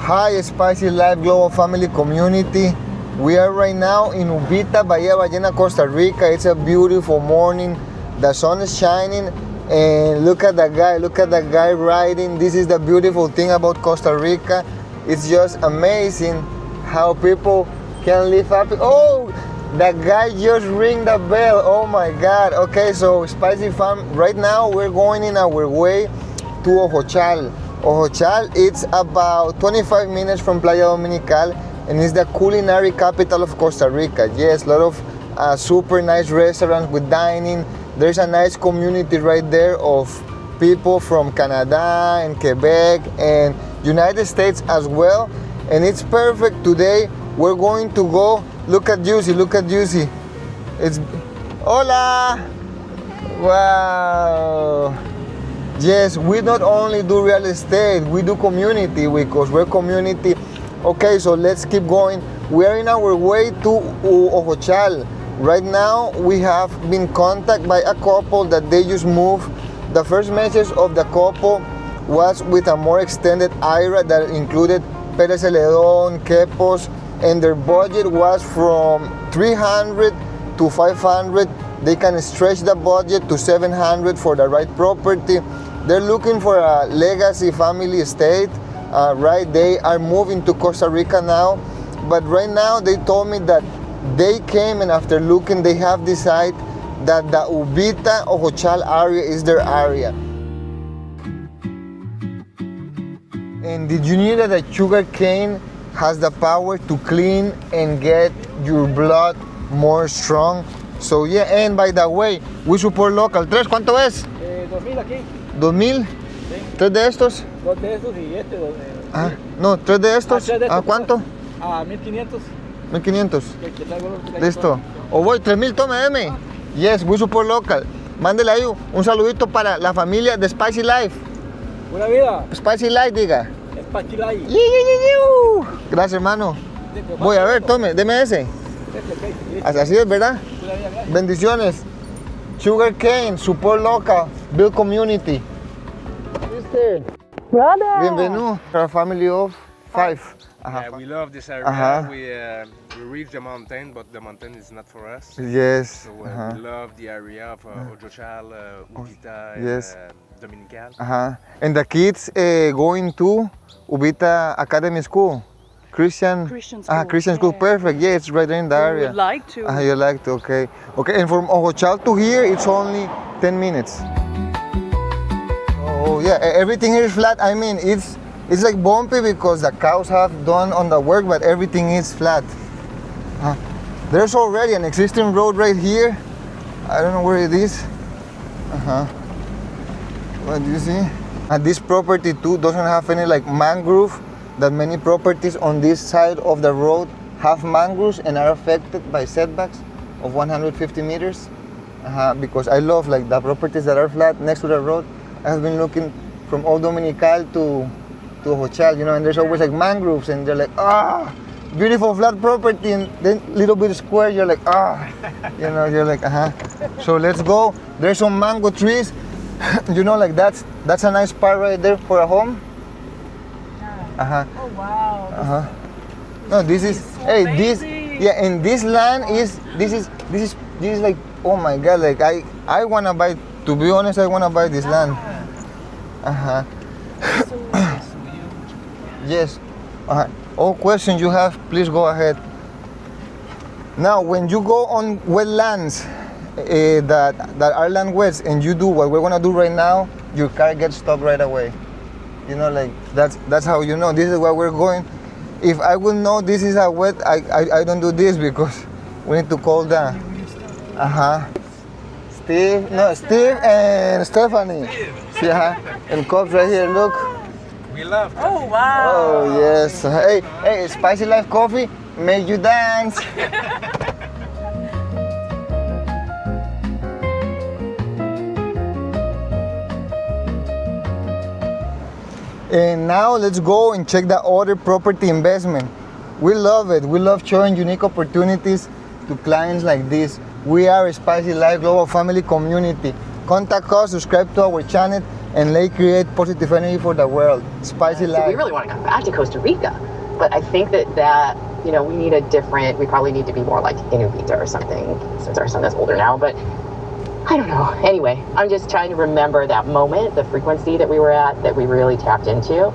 Hi, Spicy Life Global Family Community. We are right now in Uvita, Bahía Ballena, Costa Rica. It's a beautiful morning. The sun is shining, and look at that guy riding. This is the beautiful thing about Costa Rica. It's just amazing how people can live happy. Oh, that guy just ring the bell. Oh my God. Okay, so Spicy Fam, right now we're going in our way to Ojochal. Ojochal, it's about 25 minutes from Playa Dominical, and it's the culinary capital of Costa Rica. Yes, a lot of super nice restaurants with dining. There's a nice community right there of people from Canada and Quebec and United States as well. And it's perfect today. We're going to go. Look at Juicy. It's hola. Wow. Yes, we not only do real estate, we do community because we're community. Okay, so let's keep going. We are in our way to Ojochal. Right now, we have been contacted by a couple that they just moved. The first message of the couple was with a more extended IRA that included Pérez Celedón, Quepos, and their budget was from 300 to 500. They can stretch the budget to 700 for the right property. They're looking for a legacy family estate, right? They are moving to Costa Rica now, but right now they told me that they came and after looking, they have decided that the Uvita Ojochal area is their area. And did you know that sugar cane has the power to clean and get your blood more strong? So yeah, and by the way, we support local. ¿Tres cuánto es? 2000 aquí. ¿2000? Sí. ¿Tres de estos? Dos de estos y este. Ah, no, tres de estos. tres de estos. ¿A cuánto? A 1500. 1500. Que traigo los que Listo. O voy, 3000, tome, deme. Yes, we support local. Mándele ahí un saludito para la familia de Spicy Life. Buena vida. Spicy Life, diga. Spicy Life. Gracias, hermano. Voy a ver, tome, deme ese. Así es, ¿verdad? Bendiciones. Sugar cane, support local, build community. Sister. Brother. Bienvenido. A family of 5. Yeah, we love this area. We reached the mountain, but the mountain is not for us. Yes. So we love the area of Ojochal, Uvita, Yes. and Dominical. And the kids going to Uvita Academy School. Christian school. Christian school, perfect. Yeah, it's right there in the We area. would like to. You like to, okay. Okay, and from Ojochal to here, it's only 10 minutes. Oh yeah, everything here is flat. I mean, it's like bumpy because the cows have done on the work, but everything is flat. There's already an existing road right here. I don't know where it is. What do you see? And this property too doesn't have any like mangrove. That many properties on this side of the road have mangroves and are affected by setbacks of 150 meters. Because I love like the properties that are flat next to the road. I have been looking from Old Dominical to Ojochal, you know, and there's always like mangroves and they're like, beautiful flat property, and then little bit square, you're like, you know, you're like, So let's go. There's some mango trees. You know, like that's a nice spot right there for a home. Oh wow. No, this is so hey amazing. this and this land is this is like, oh my God, like I wanna buy, to be honest, I wanna buy this land. So Yes. All questions you have, please go ahead. Now, when you go on wetlands that are land wets and you do what we're gonna do right now, your car gets stopped right away. You know, like that's how you know this is where we're going. If I would know this is a wet, I don't do this because we need to call the Steve and Stephanie. See, and cops right here. Look. We love coffee. Oh wow. Oh yes. Hey, Spicy Life Coffee, make you dance. And now let's go and check the other property investment. We love it. We love showing unique opportunities to clients like this. We are a Spicy Life Global Family Community. Contact us, subscribe to our channel, and they create positive energy for the world. Spicy So life. we really want to come back to Costa Rica, but I think that we need we probably need to be more like in Uvita or something, since our son is older now, but I don't know. Anyway, I'm just trying to remember that moment, the frequency that we were at, that we really tapped into,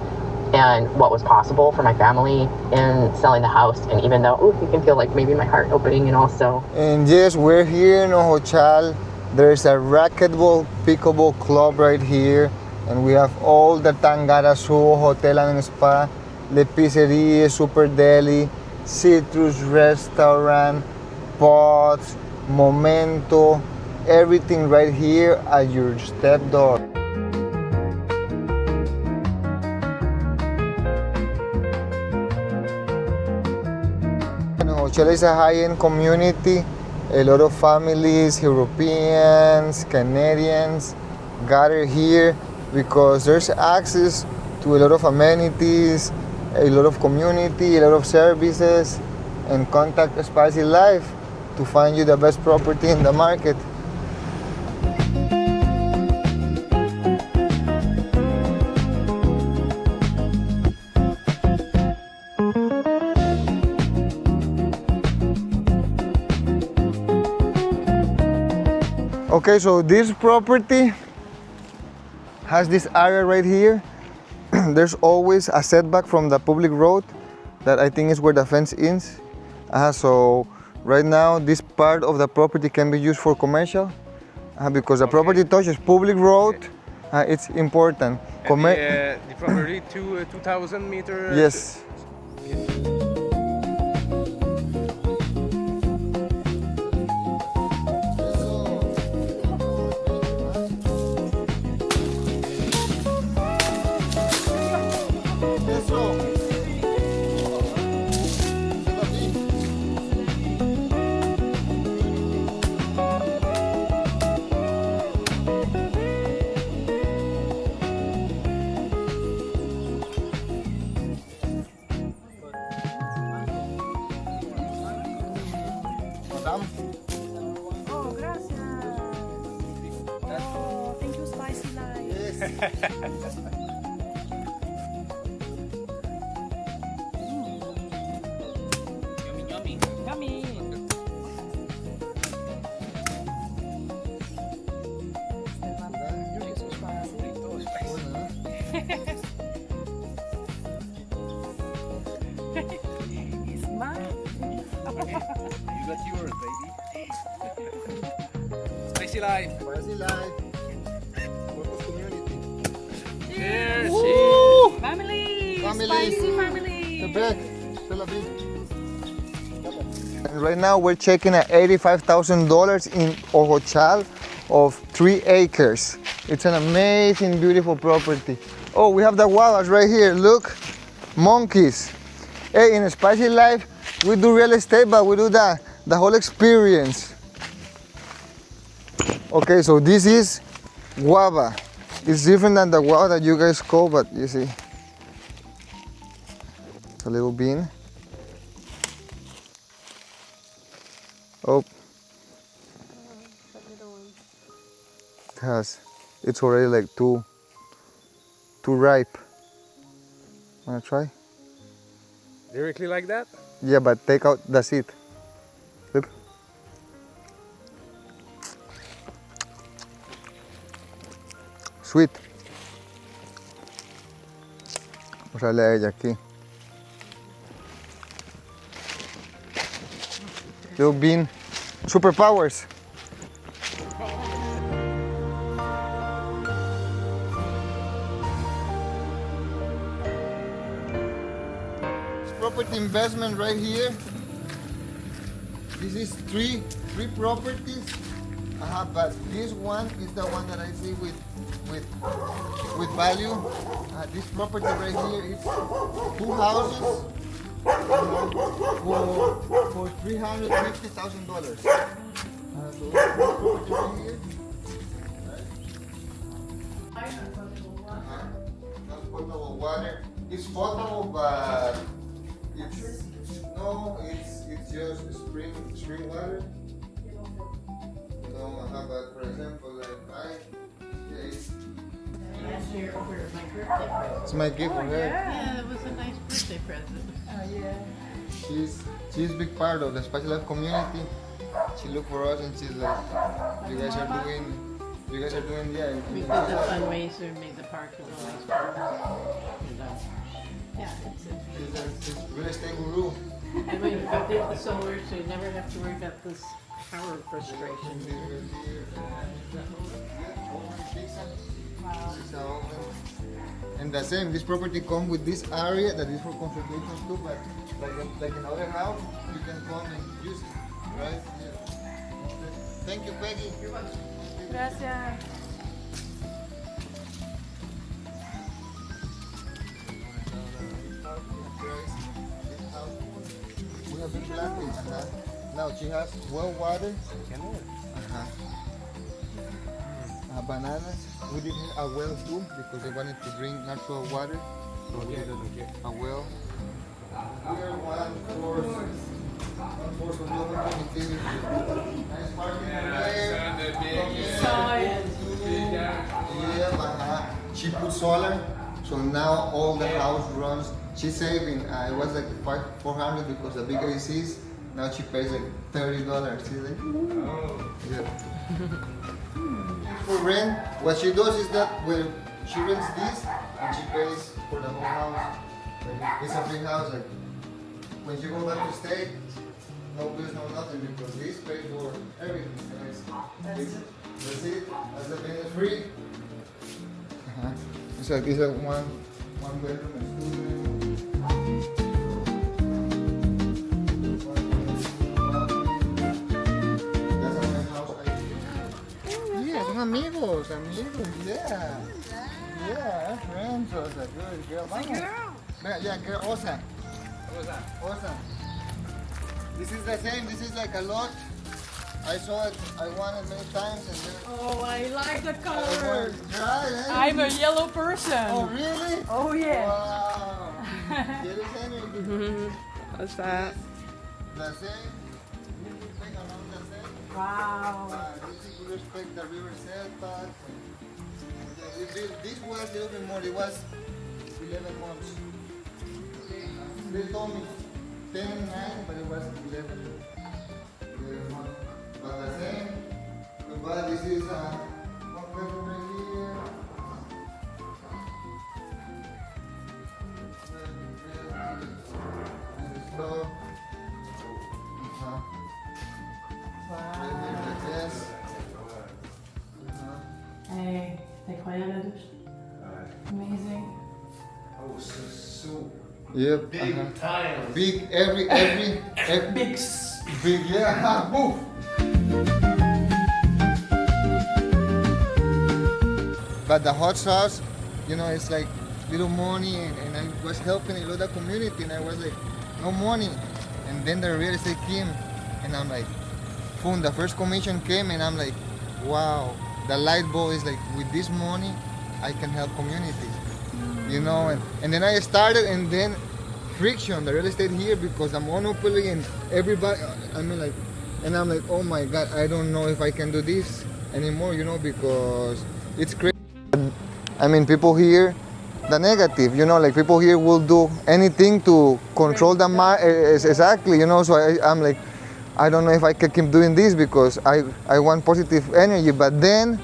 and what was possible for my family in selling the house. And even though, you can feel like maybe my heart opening, and also. And yes, we're here in Ojochal. There's a racquetball, pickleball club right here. And we have all the Tangara Sur Hotel and Spa, Le Pizzeria, Super Deli, Citrus Restaurant, Pots, Momento, everything right here at your step door. Ojochal is a high-end community. A lot of families, Europeans, Canadians, gather here because there's access to a lot of amenities, a lot of community, a lot of services, and contact Spicy Life to find you the best property in the market. Okay, so this property has this area right here. There's always a setback from the public road that I think is where the fence is. So right now this part of the property can be used for commercial because the property touches public road. It's important. The property 2,000 meters. Yes. Oh, gracias. Oh, thank you, Spicy Life. Yummy. It's mine. You got yours, baby. Spicy life. Spicy Life. Purpose community. Cheers. Family. Family. Spicy family. Quebec. Tel Aviv. And right now we're checking at $85,000 in Ojochal of 3 acres. It's an amazing, beautiful property. Oh, we have the koalas right here. Look, monkeys. Hey, in Spicy Life, we do real estate, but we do the whole experience. Okay, so this is guava. It's different than the guava that you guys call, but you see, it's a little bean. Oh, it has. It's already like too ripe. Wanna try? Directly like that? Yeah, but take out the seed. Look. Sweet. Vamos a darle a ella aquí. Little bean. Superpowers. Property investment right here. This is three properties. But this one is the one that I see with value. This property right here is 2 houses for $350,000. So this property right here. That's potable water. It's potable, but it's just spring water. But for example, like I last year over my birthday present. It's my gift for her. Yeah, it was a nice birthday present. She's a big part of the Special Life community. She looked for us and she's like, you guys are doing, yeah. We did the fundraiser, made the park a little nice park. And, yeah, She's real estate guru. I mean, I did the solar, so you never have to worry about this power frustration. And the same, this property comes with this area that is for consultation too, but like in other house, you can come and use it, right? Yeah. Thank you, Peggy. Gracias. We have been planting. Now she has well water. Bananas. We did a well too because they wanted to drink natural water. So we did a well. We are one for connectivity. Nice parking area. She put solar, so now all the house runs. She's saving. It was like $400 because the big ACs. Now she pays like $30. She's like, yeah. For rent, what she does is that when she rents this and she pays for the whole house. Like, it's a big house. Like when she goes back to stay, no bills, no nothing because this pays for everything. That's it. That's the business free. It's a one bedroom and 2 bedroom. Amigos, yeah. Yeah, friends, Osa, good girl. Vamos. Yeah, girl, Osa. Osa. This is the same, this is like a lot. I saw it, I wanted many times and then... Oh, I like the color. Right, I'm a yellow person. Oh, really? Oh, yeah. Wow. ¿Quieres energy? What's that? The same. Around the same. Wow. We respect the river setback. This was a little bit more, it was 11 months. They told me 10 and 9, but it was 11 months. But the same, but this is one bedroom right here. And the stove. Hey, take my douche. Amazing. Oh, so Yep. big tiles. Big, every big, yeah. Move. But the hot sauce, you know, it's like little money, and I was helping a lot of community, and I was like, no money. And then the real estate came, and I'm like, boom, the first commission came, and I'm like, wow, the light bulb is like, with this money, I can help community, you know, and then I started, and then friction, the real estate here, because the monopoly and everybody, I mean like, and I'm like, oh my God, I don't know if I can do this anymore, you know, because it's crazy. I mean, people here, the negative, you know, like people here will do anything to control the market, exactly, you know, so I'm like, I don't know if I can keep doing this because I want positive energy, but then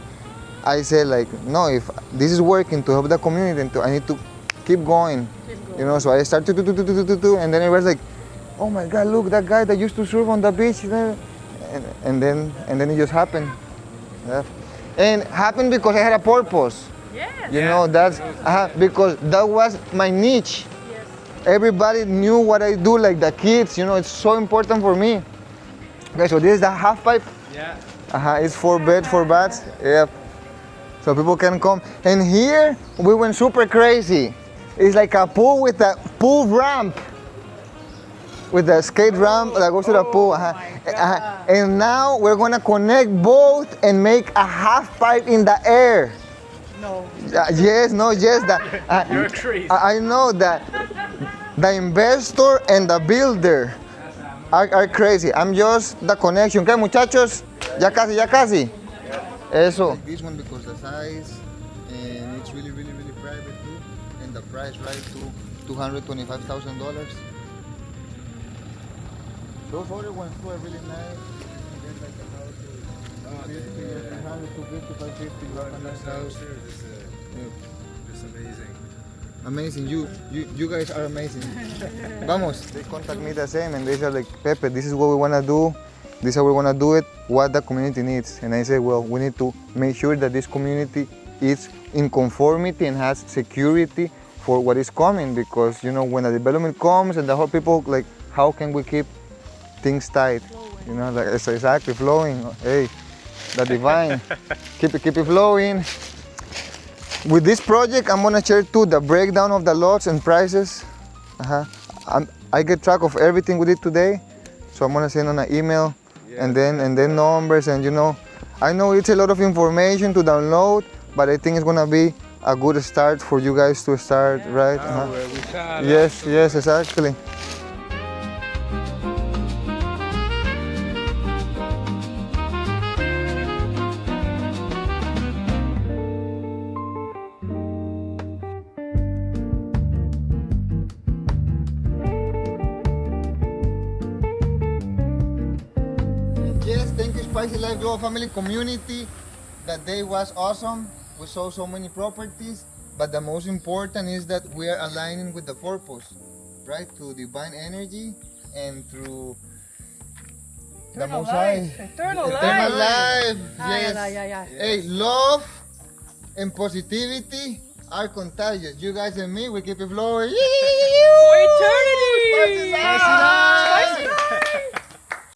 I say like, no, if this is working to help the community, I need to keep going, you know, so I start to, and then it was like, oh my God, look, that guy that used to surf on the beach, and then it just happened. Yeah. And happened because I had a purpose. Yes. You know, that's because that was my niche. Yes. Everybody knew what I do, like the kids, you know, it's so important for me. Okay, so this is the half pipe. Yeah. It's 4 beds, 4 baths. Yep. So people can come. And here we went super crazy. It's like a pool with a pool ramp. With the skate ramp that goes to the pool. And now we're gonna connect both and make a half pipe in the air. No. Yes. You're crazy. I know that the investor and the builder are crazy. I'm just the connection. Okay, muchachos? Ya casi. Eso. Like this one because the size and it's really, really, really private too. And the price right to $225,000. Those other ones too are really nice. You can get like a house for 250, 550. You have a nice house. It's amazing. Amazing, you guys are amazing. Vamos. They contact me the same and they say like, Pepe, this is what we want to do. This is how we want to do it, what the community needs. And I say, well, we need to make sure that this community is in conformity and has security for what is coming, because you know, when the development comes and the whole people like, how can we keep things tight? You know, like it's exactly flowing. Hey, the divine. keep it flowing. With this project, I'm gonna share too the breakdown of the lots and prices. I get track of everything we did today, so I'm gonna send on an email, and then numbers, and you know, I know it's a lot of information to download, but I think it's gonna be a good start for you guys to start, right? Yes, exactly. Yes, thank you, Spicy Life Global Family Community. That day was awesome. We saw so many properties, but the most important is that we are aligning with the purpose, right? Through divine energy and through the Most High. Eternal Eternal life. life. Yes. Hey, love and positivity are contagious. You guys and me, we keep it flowing. For eternity. Spicy life.